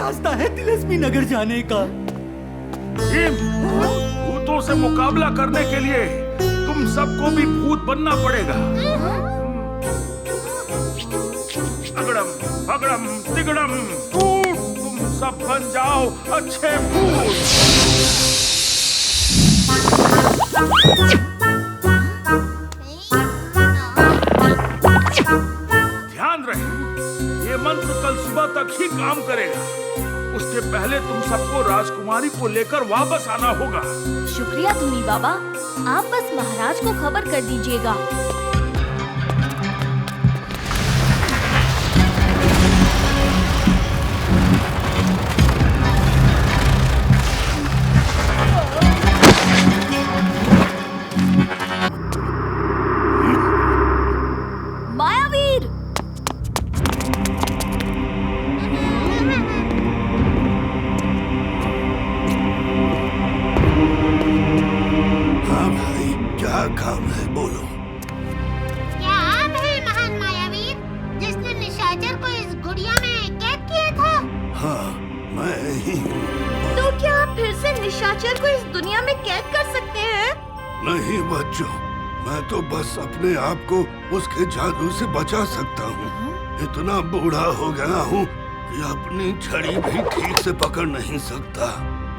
रास्ता है तिलस्मी नगर जाने का। भीम, भूतों से मुकाबला करने के लिए तुम सबको भी भूत बनना पड़ेगा। अगड़म अगड़म तिगड़म भूत, तुम सब बन जाओ अच्छे भूत। ध्यान रहे, ये मंत्र कल सुबह तक ही काम करेगा। उसके पहले तुम सबको राजकुमारी को लेकर वापस आना होगा। शुक्रिया धूनी बाबा, आप बस महाराज को खबर कर दीजिएगा। मायावीर! हाँ भाई, क्या काम है, बोलो। क्या आप हैं महान मायावीर, जिसने निशाचर को इस गुड़िया में कैद किया था? हाँ, मैं ही हूँ। तो क्या आप फिर से निशाचर को इस दुनिया में कैद कर सकते हैं? नहीं बच्चों, मैं तो बस अपने आप को उसके जादू से बचा सकता हूँ। इतना बूढ़ा हो गया हूँ कि अपनी छड़ी भी ठीक से पकड़ नहीं सकता।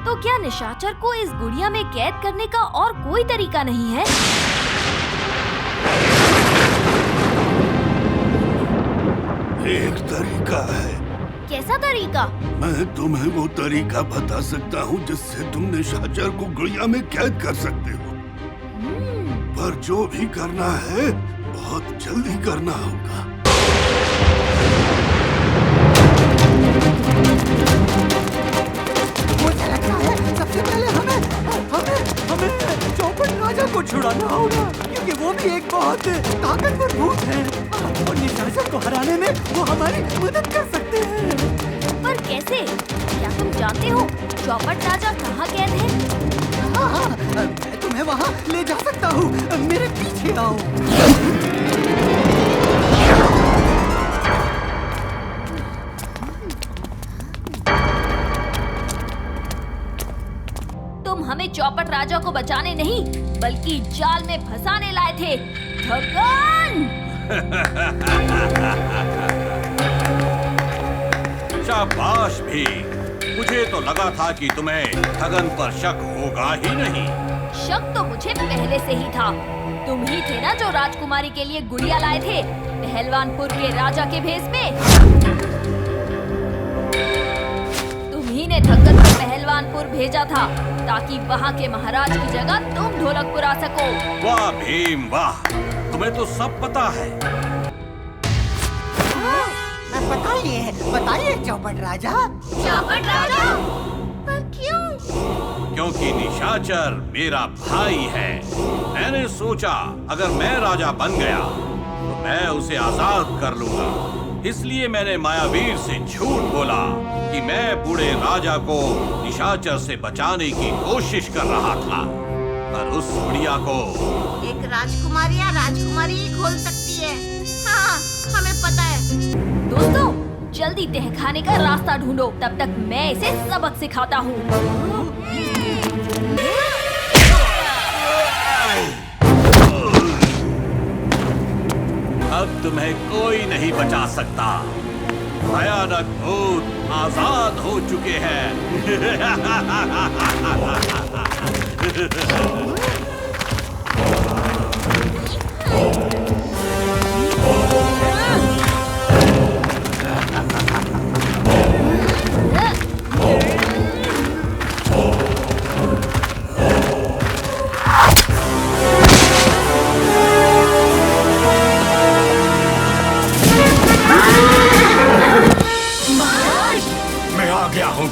तो क्या निशाचर को इस गुड़िया में कैद करने का और कोई तरीका नहीं है? एक तरीका है। कैसा तरीका? मैं तुम्हें वो तरीका बता सकता हूँ जिससे तुम निशाचर को गुड़िया में कैद कर सकते हो। पर जो भी करना है बहुत जल्दी करना होगा। मुझे लगता है सबसे पहले हमें चौपट राजा को छुड़ाना होगा, क्योंकि वो भी एक बहुत ताकतवर भूत है और निशाचर को हराने में वो हमारी मदद कर सकते हैं। पर कैसे? क्या तुम जानते हो चौपट राजा कहाँ कैद है? हाँ, मैं तुम्हें वहाँ ले जा सकता हूँ, मेरे पीछे आओ। तुम हमें चौपट राजा को बचाने नहीं बल्कि जाल में फंसाने लाए थे। ठगन! शाबाश भी, मुझे तो लगा था कि तुम्हें ठगन पर शक होगा ही नहीं। शक तो मुझे पहले से ही था। तुम ही थे ना जो राजकुमारी के लिए गुड़िया लाए थे पहलवानपुर के राजा के भेष में। तुम ही ने ठगन को पहलवानपुर भेजा था ताकि वहाँ के महाराज की जगह तुम ढोलकपुर आ सको। वाह भीम वाह, तुम्हें तो सब पता है। बताइए चौपट राजा। चौपट राजा? पर क्यों? क्योंकि निशाचर मेरा भाई है। मैंने सोचा अगर मैं राजा बन गया तो मैं उसे आजाद कर लूंगा। इसलिए मैंने मायावीर से झूठ बोला कि मैं बूढ़े राजा को निशाचर से बचाने की कोशिश कर रहा था। पर उस गुड़िया को एक राजकुमारी या राजकुमारी ही खोल सकती है। हाँ, हमें पता है। दोस्तों, जल्दी तहखाने का रास्ता ढूंढो, तब तक मैं इसे सबक सिखाता हूँ। अब तुम्हें कोई नहीं बचा सकता। भयानक भूत आजाद हो चुके हैं।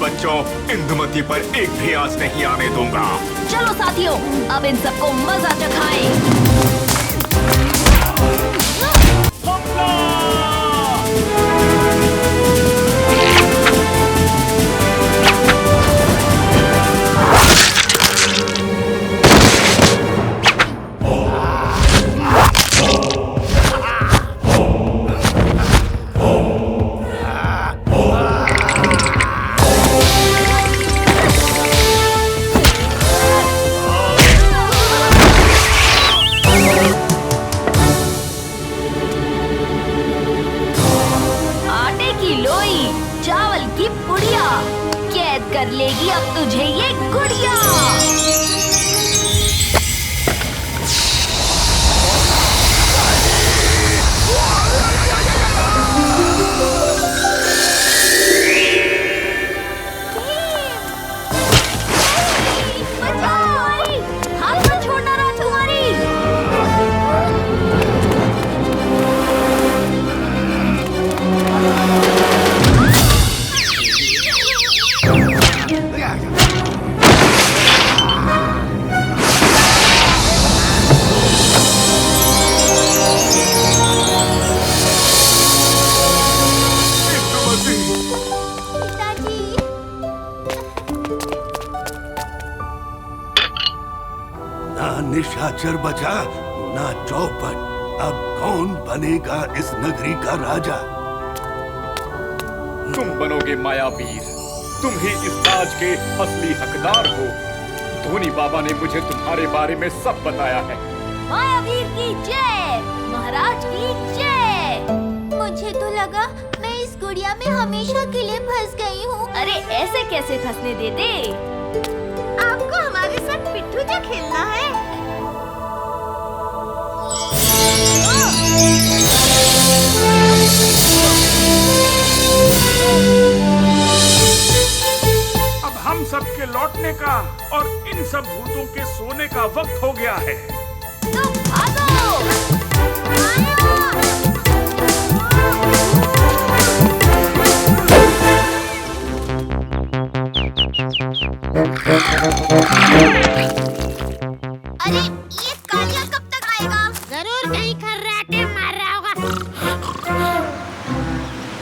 बच्चों, इंदुमती पर एक भी आंच नहीं आने दूंगा। चलो साथियों, अब इन सबको मजा चखाएं। निशाचर बचा ना चौपट। अब कौन बनेगा इस नगरी का राजा? तुम बनोगे मायावीर। तुम ही इस ताज के असली हकदार हो। धोनी बाबा ने मुझे तुम्हारे बारे में सब बताया है। मायावीर की जय, महाराज की जय। मुझे तो लगा मैं इस गुड़िया में हमेशा के लिए फंस गई हूँ। अरे ऐसे कैसे फंसने देते? आपको हमारे साथ पिट्ठू जा खेलना है? अब हम सब के लौटने का और इन सब भूतों के सोने का वक्त हो गया है। तो भागो! अरे ये कालिया कब तक आएगा? जरूर कहीं खर्राटे मार रहा होगा।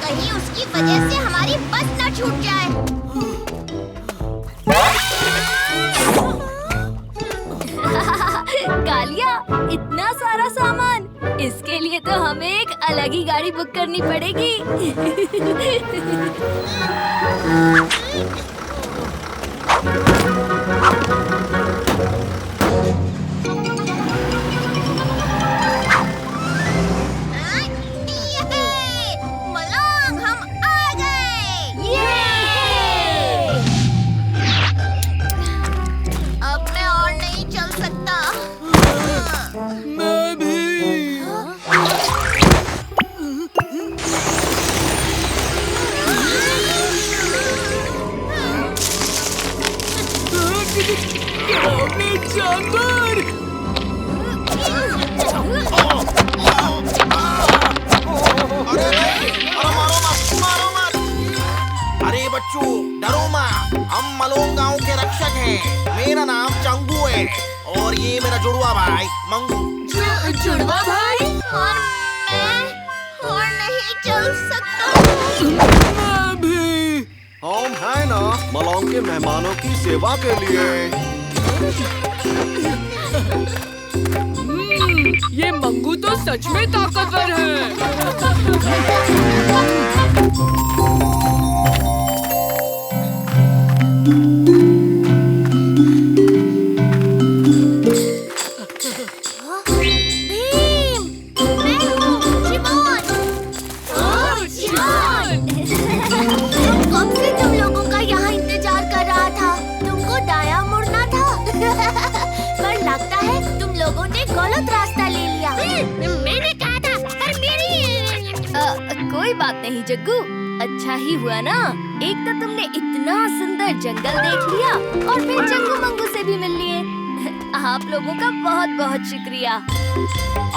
कहीं उसकी वजह से हमारी बस न छूट जाए। कालिया, इतना सारा सामान, इसके लिए तो हमें एक अलग ही गाड़ी बुक करनी पड़ेगी। मलंग, हम आ गए। अब मैं और नहीं चल सकता। मैं भी। जानवर! अरे बच्चों, डरो मत। हम मलोंग गांव के रक्षक हैं। मेरा नाम चंगू है और ये मेरा जुड़वा भाई मंगू। जुड़वा भाई? और मैं और नहीं चल सकता। मैं भी। हम है ना मलोंग के मेहमानों की सेवा के लिए। ये मंगू तो सच में ताकतवर है। भीम, मैं हूँ चिमोन। ओह, चिमोन। कब से तुम लोगों का यहाँ इंतजार कर रहा था? तुमको दायां मुड़ना था। पर लगता है तुम लोगों ने गलत रास्ता ले लिया। मैंने कहा था, पर मेरी कोई बात नहीं जग्गू, अच्छा ही हुआ ना। एक तो तुमने इतना सुंदर जंगल देख लिया और फिर जग्गू मंगू से भी मिल लिए। आप लोगों का बहुत बहुत शुक्रिया।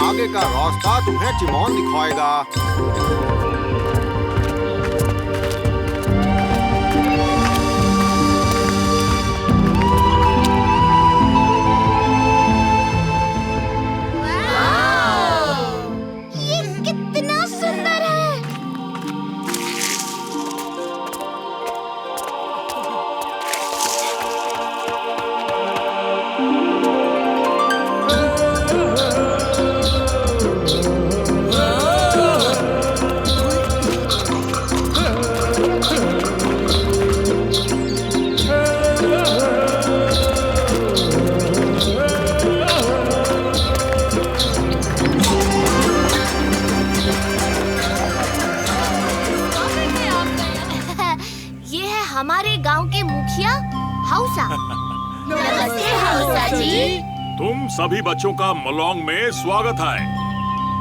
आगे का रास्ता तुम्हें चिमोन दिखाएगा। ये कितना सुंदर है। ये है हमारे गांव के मुखिया हाउसा। नमस्ते हाउसा जी। तुम सभी बच्चों का मलोंग में स्वागत है।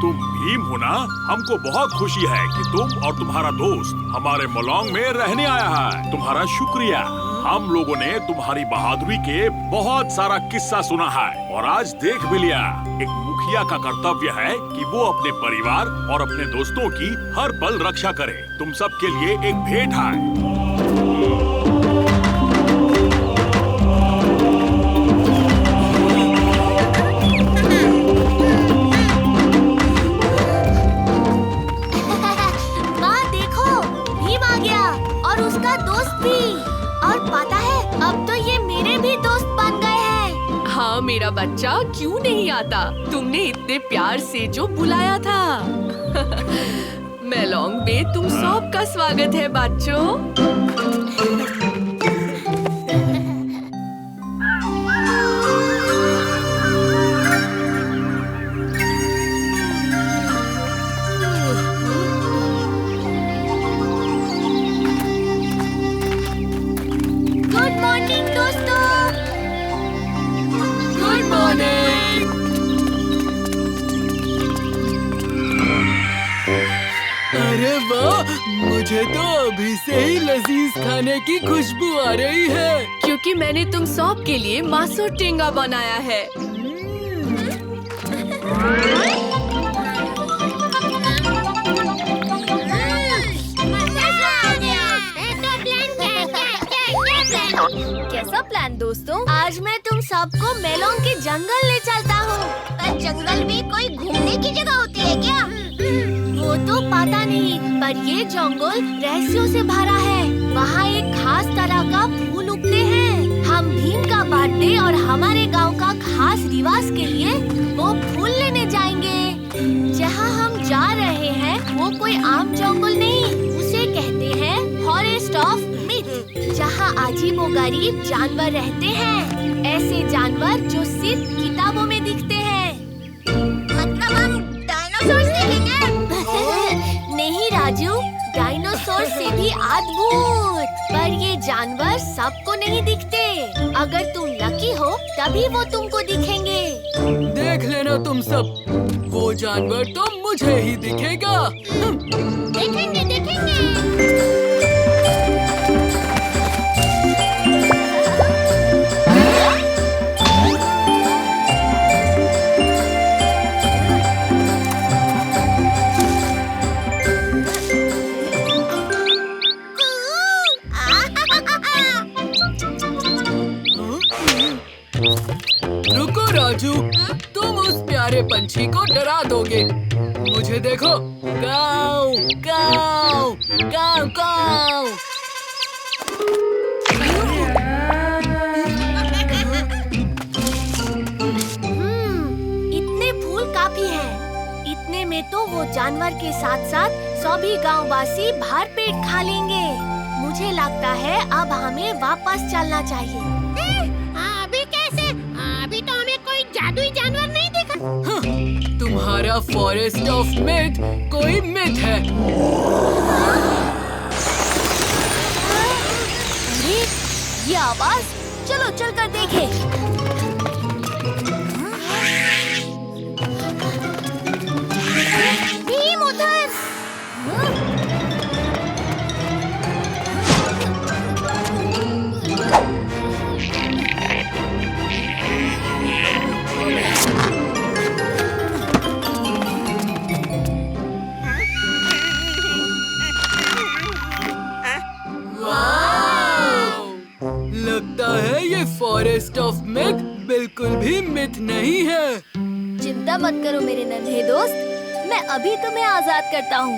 तुम भीम हो ना? हमको बहुत खुशी है कि तुम और तुम्हारा दोस्त हमारे मलोंग में रहने आया है। तुम्हारा शुक्रिया। हम लोगों ने तुम्हारी बहादुरी के बहुत सारा किस्सा सुना है और आज देख भी लिया। एक मुखिया का कर्तव्य है कि वो अपने परिवार और अपने दोस्तों की हर पल रक्षा करे। तुम सब के लिए एक भेंट है। मेरा बच्चा क्यों नहीं आता? तुमने इतने प्यार से जो बुलाया था। मेलोंग में तुम सबका स्वागत है बच्चों। गुड मॉर्निंग दोस्तों। Good morning. अरे वाह, मुझे तो अभी से ही लजीज खाने की खुशबू आ रही है। क्योंकि मैंने तुम सब के लिए मासो टेंगा बनाया है। कैसा प्लान दोस्तों? आज मैं तुम सबको मेलोंग के जंगल ले चलता हूँ। पर जंगल में कोई घूमने की जगह होती है क्या? वो तो पता नहीं, पर ये जंगल रहस्यों से भरा है। वहाँ एक खास तरह का फूल उगते हैं। हम भीम का बर्थडे और हमारे गांव का खास रिवाज के लिए वो फूल लेने जाएंगे। जहाँ हम जा रहे हैं वो कोई आम जंगल नहीं, उसे कहते हैं फॉरेस्ट ऑफ मिथ, जहाँ अजीबोगरीब जानवर रहते हैं। ऐसे जानवर जो सिर्फ किताबों में दिखते हैं। मतलब हम डायनासोर देखेंगे? नहीं राजू, डायनासोर से भी अद्भुत। पर ये जानवर सबको नहीं दिखते। अगर तुम लकी हो तभी वो तुमको दिखेंगे। देख लेना तुम सब, वो जानवर तो मुझे ही दिखेगा। देखेंगे देखेंगे। रुको राजू, तुम उस प्यारे पंछी को डरा दोगे। मुझे देखो, गाँव गाँव गाँव गाँव। इतने फूल काफी हैं। इतने में तो वो जानवर के साथ साथ सभी गांववासी भर पेट खा लेंगे। मुझे लगता है अब हमें वापस चलना चाहिए। अभी कैसे? अभी तो हमें कोई जादुई जानवर नहीं दिखा। हाँ, तुम्हारा फॉरेस्ट ऑफ मिथ कोई मिथ है। अरे ये आवाज, चलो चलकर देखें। भीम उधर। लगता है ये फॉरेस्ट ऑफ मिथ बिल्कुल भी मिथ नहीं है। चिंता मत करो मेरे नन्हे दोस्त, मैं अभी तुम्हें आजाद करता हूँ।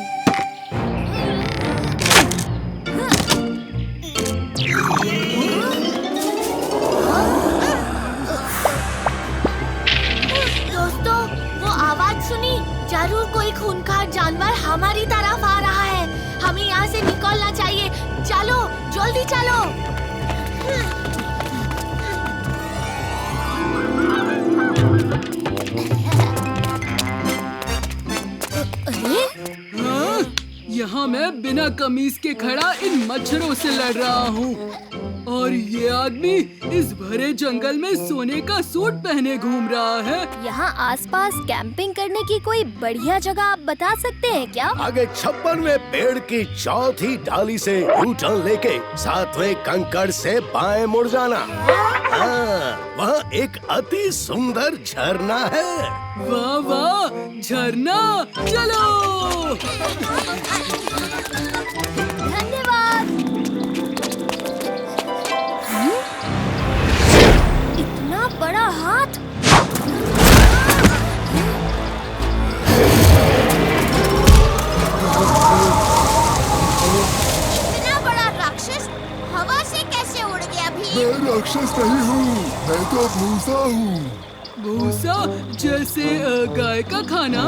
दोस्तों, वो आवाज सुनी? जरूर कोई खूंखार जानवर हमारी तरफ आ रहा है। हमें यहाँ से निकलना चाहिए। चलो, जल्दी चलो। अरे हाँ? यहाँ मैं बिना कमीज के खड़ा इन मच्छरों से लड़ रहा हूँ, और ये आदमी इस भरे जंगल में सोने का सूट पहने घूम रहा है। यहाँ आसपास कैंपिंग करने की कोई बढ़िया जगह आप बता सकते हैं क्या? आगे 56वें पेड़ की चौथी डाली से यू टर्न लेके 7वें कंकड़ से बाएं मुड़ जाना। हाँ, वहाँ एक अति सुंदर झरना है। वाह वाह, झरना, चलो। धन्यवाद। इतना बड़ा हाथ। इतना बड़ा राक्षस हवा से कैसे उड़ गया? भी मैं राक्षस नहीं हूँ, मैं तो मूसा हूँ। भूसा जैसे गाय का खाना।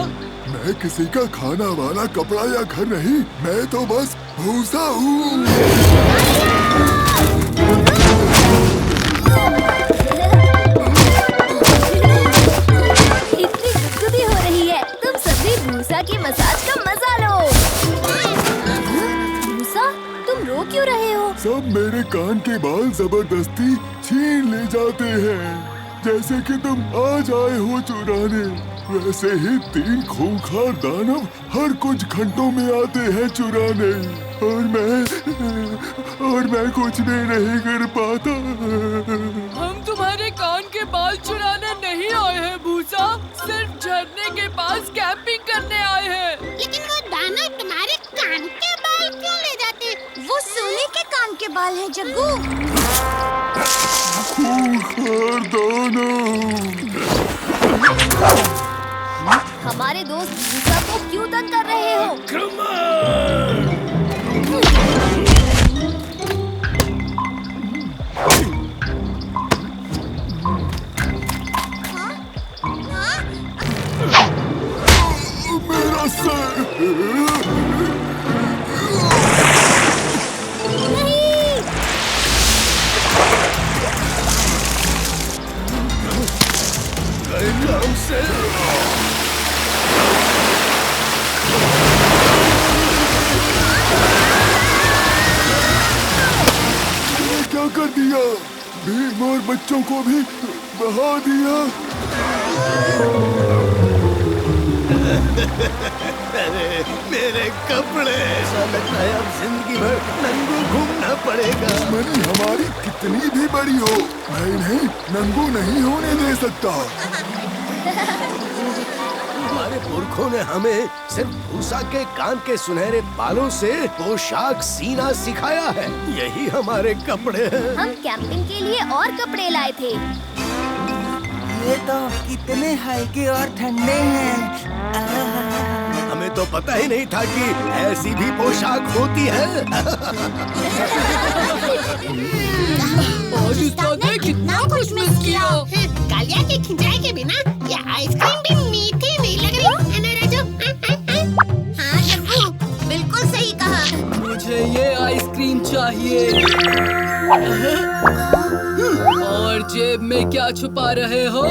मैं किसी का खाना वाला कपड़ा या घर नहीं, मैं तो बस भूसा हूँ। इतनी गुदगुदी हो रही है, तुम सभी भूसा की मसाज का मजा लो। भूसा, तुम रो क्यों रहे हो? सब मेरे कान के बाल जबरदस्ती छीन ले जाते हैं। जैसे कि तुम आज आए हो चुराने, वैसे ही 3 खूंखार दानव हर कुछ घंटों में आते हैं चुराने, और मैं कुछ भी नहीं कर पाता। हम तुम्हारे कान के बाल चुराने नहीं आए हैं भूसा, सिर्फ झरने के पास कैंपिंग करने आए हैं। लेकिन वो दानव तुम्हारे कान के बाल क्यों ले जाते? वो सोने के कान के बाल हैं जग्गू। खूंखार दानव। हमारे दोस्त भूसा को क्यों तंग कर रहे हो? मेरा सर। क्या कर दिया? भीम और बच्चों को भी बहा दिया। अरे मेरे कपड़े, ऐसा लगता है अब जिंदगी भर नंगू घूमना पड़ेगा। दुश्मनी हमारी कितनी भी बड़ी हो, मैं इन्हें नंगू नहीं होने दे सकता। हमारे पुरखों ने हमें सिर्फ भूसा के कान के सुनहरे बालों से पोशाक सीना सिखाया है। यही हमारे कपड़े हैं। हम कैंपिंग के लिए और कपड़े लाए थे। ये तो कितने हल्के और ठंडे हैं। हमें तो पता ही नहीं था कि ऐसी भी पोशाक होती है। आज उस्ताद ने कितना कुछ मिस किया। कालिया के खिंचाई के बिना ये आइसक्रीम भी मीठी नहीं लग रही है ना राजू? हाँ जग्गू, बिल्कुल सही कहा। मुझे ये आइसक्रीम चाहिए। और जेब में क्या छुपा रहे हो?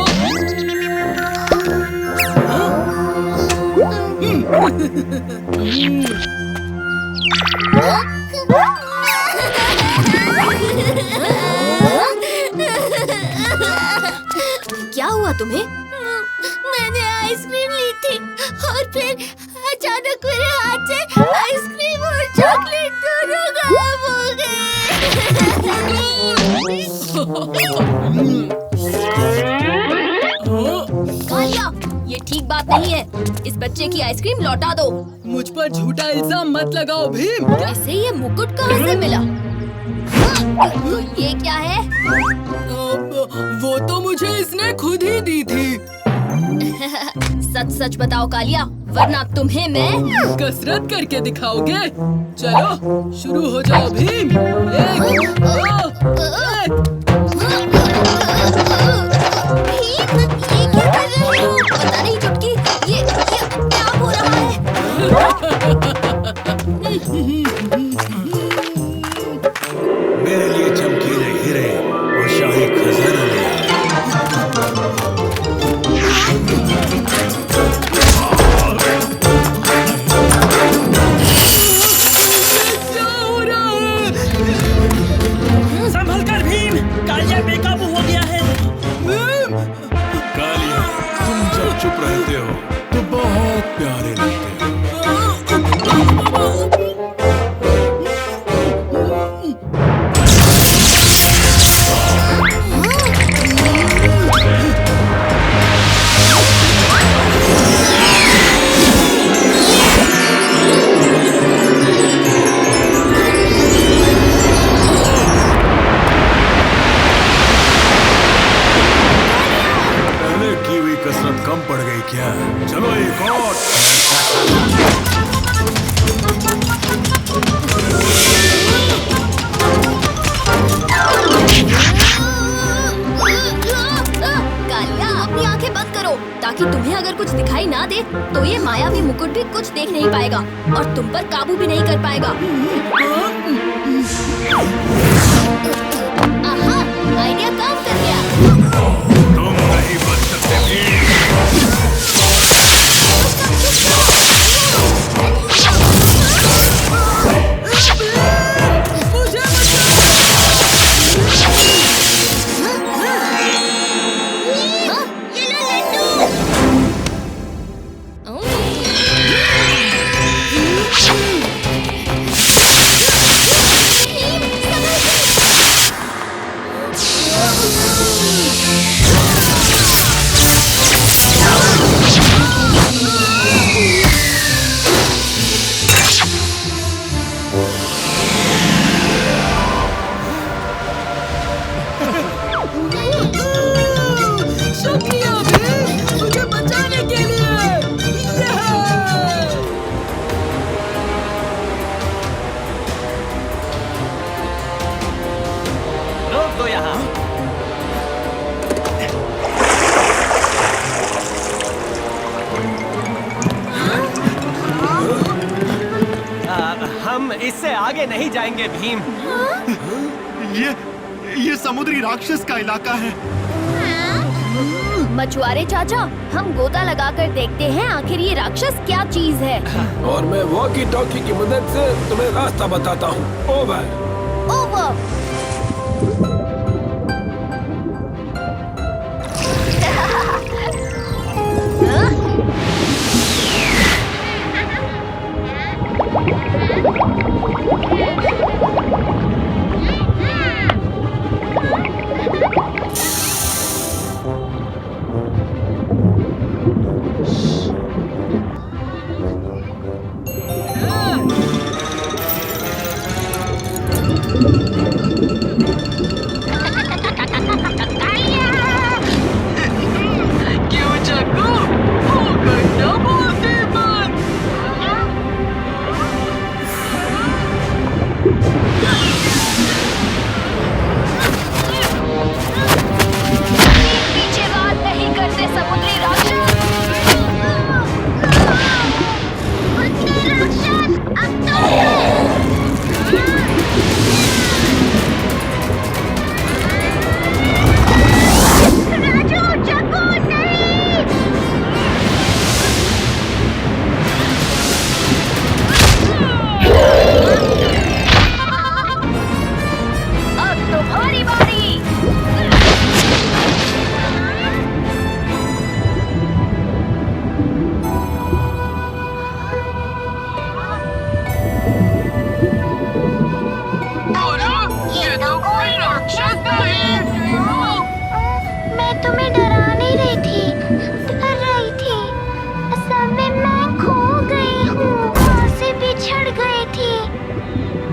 क्या हुआ तुम्हें? मैंने आइसक्रीम ली थी और फिर अचानक मेरे हाथ से आइसक्रीम और चॉकलेट दोनों गायब हो गए। कालिया, ये ठीक बात नहीं है। इस बच्चे की आइसक्रीम लौटा दो। मुझ पर झूठा इल्जाम मत लगाओ भीम। इसे ये मुकुट कहाँ से मिला? तो ये क्या है? वो तो मुझे इसने खुद ही दी थी। सच सच बताओ कालिया, वरना तुम्हें मैं कसरत करके दिखाओगे। चलो शुरू हो जाओ भीम। 1, 2, 1। ये क्या कर रहे हो? पता नहीं चुटकी, ये क्या हो रहा है? मेरे लिए चमकीले हीरे और शाही खजाना ले आए। क्या हो रहा है? संभल कर भीम, ना दे तो ये मायावी मुकुट भी कुछ देख नहीं पाएगा और तुम पर काबू भी नहीं कर पाएगा। आहा, आइडिया काम कर गया। तुम नहीं बच सकते भीम। हम इससे आगे नहीं जाएंगे भीम। ये समुद्री राक्षस का इलाका है। मछुआरे चाचा, हम गोता लगाकर देखते हैं आखिर ये राक्षस क्या चीज है। और मैं वॉकी टॉकी की मदद से तुम्हें रास्ता बताता हूँ। ओवर। ओवर।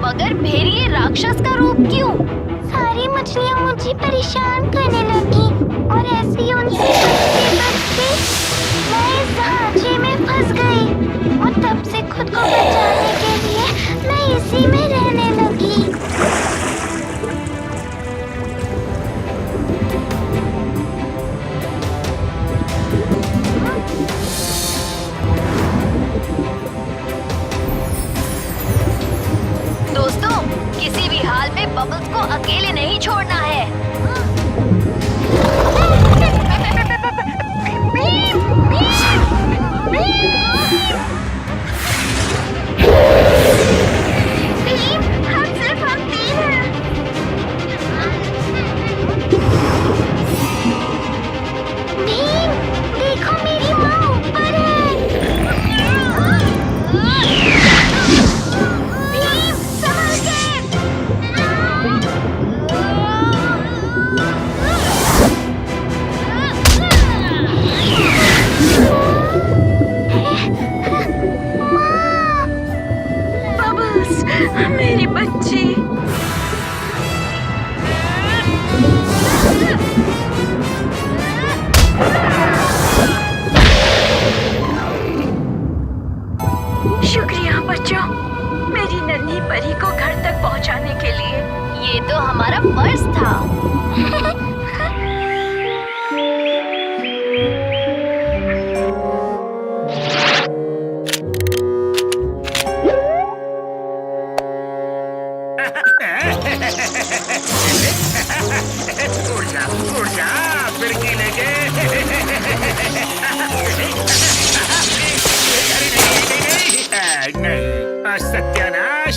मगर भेड़िए राक्षस का रूप क्यों? सारी मछलियाँ मुझे परेशान करने लगी और ऐसे ही उनसे बचते मैं इस ढांचे में फंस गई और तब से खुद को बचाने के लिए मैं इसी में रहने लगी। दोस्तों, किसी भी हाल में बबल्स को अकेले नहीं छोड़ना है। हम सिर्फ हम तीन हैं। भीम, देखो मेरी माँ ऊपर है। भीम, संभल के। बबल्स, मेरी बच्ची। शुक्रिया बच्चों, मेरी नन्ही परी को घर तक पहुंचाने के लिए। ये तो हमारा फर्ज था।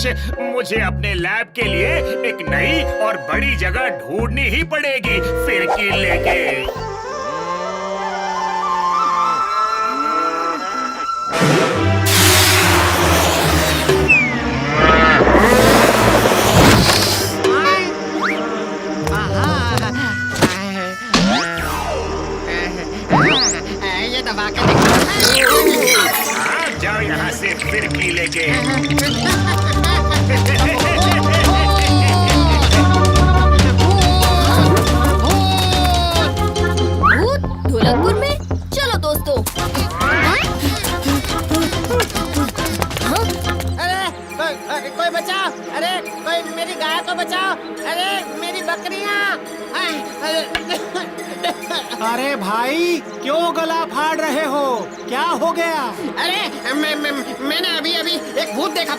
मुझे अपने लैब के लिए एक नई और बड़ी जगह ढूंढनी ही पड़ेगी फिरकी लेके। ये दबा के जाओ यहाँ से फिरकी लेके। भूत ढोलकपुर में? चलो दोस्तों। अरे कोई बचाओ, अरे कोई मेरी गाय को बचाओ, अरे मेरी बकरियां। अरे भाई क्यों गला फाड़ रहे हो? क्या हो गया? अरे मैंने अभी एक भूत देखा।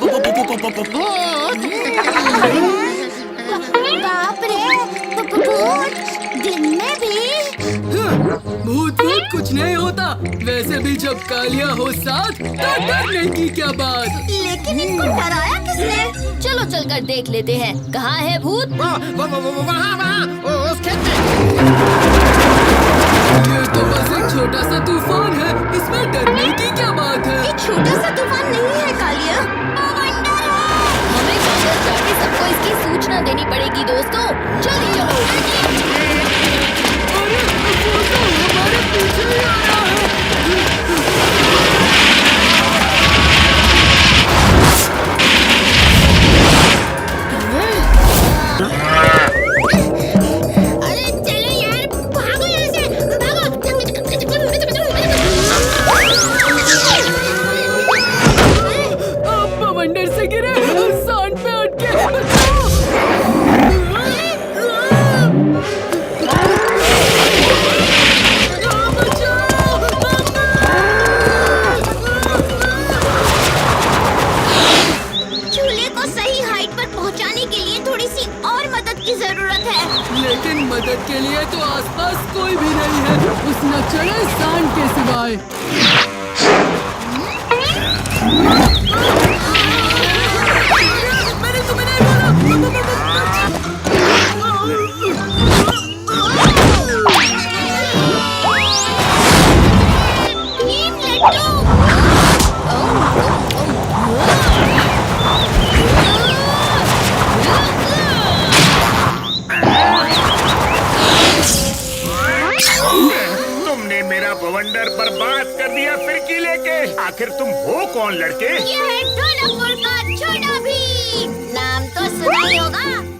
बाप रे, भूत दिन में भी? भूत कुछ नहीं होता। वैसे भी जब कालिया हो साथ तो डरने की क्या बात। लेकिन इनको डराया किसने? चलो चलकर देख लेते हैं। कहाँ है भूत? वहाँ उस खेत में। ये तो बस एक छोटा सा तूफान है, इसमें डरने की क्या बात है? ये छोटा सा तूफान नहीं है कालिया, हमें वापस जाके सबको इसकी सूचना देनी पड़ेगी दोस्तों। जल्दी चलो। अरे वो तो हमारे पीछे ही आ रहा है। अरे चलो यार, भागो यहाँ से, आप बवंडर से गिरे, सांड पे अटके। झूले को सही हाइट पर पहुँचाने के लिए थोड़ी सी और मदद की जरूरत है। लेकिन मदद के लिए तो आसपास कोई भी नहीं है, उस नचड़े सांड के सिवाय। मैंने तुम्हें नहीं तुमने मेरा बवंडर बर्बाद कर दिया फिरकी लेके। आखिर तुम हो कौन लड़के? ये है ढोलकपुर का छोटा भीम। नाम तो सुना ही होगा।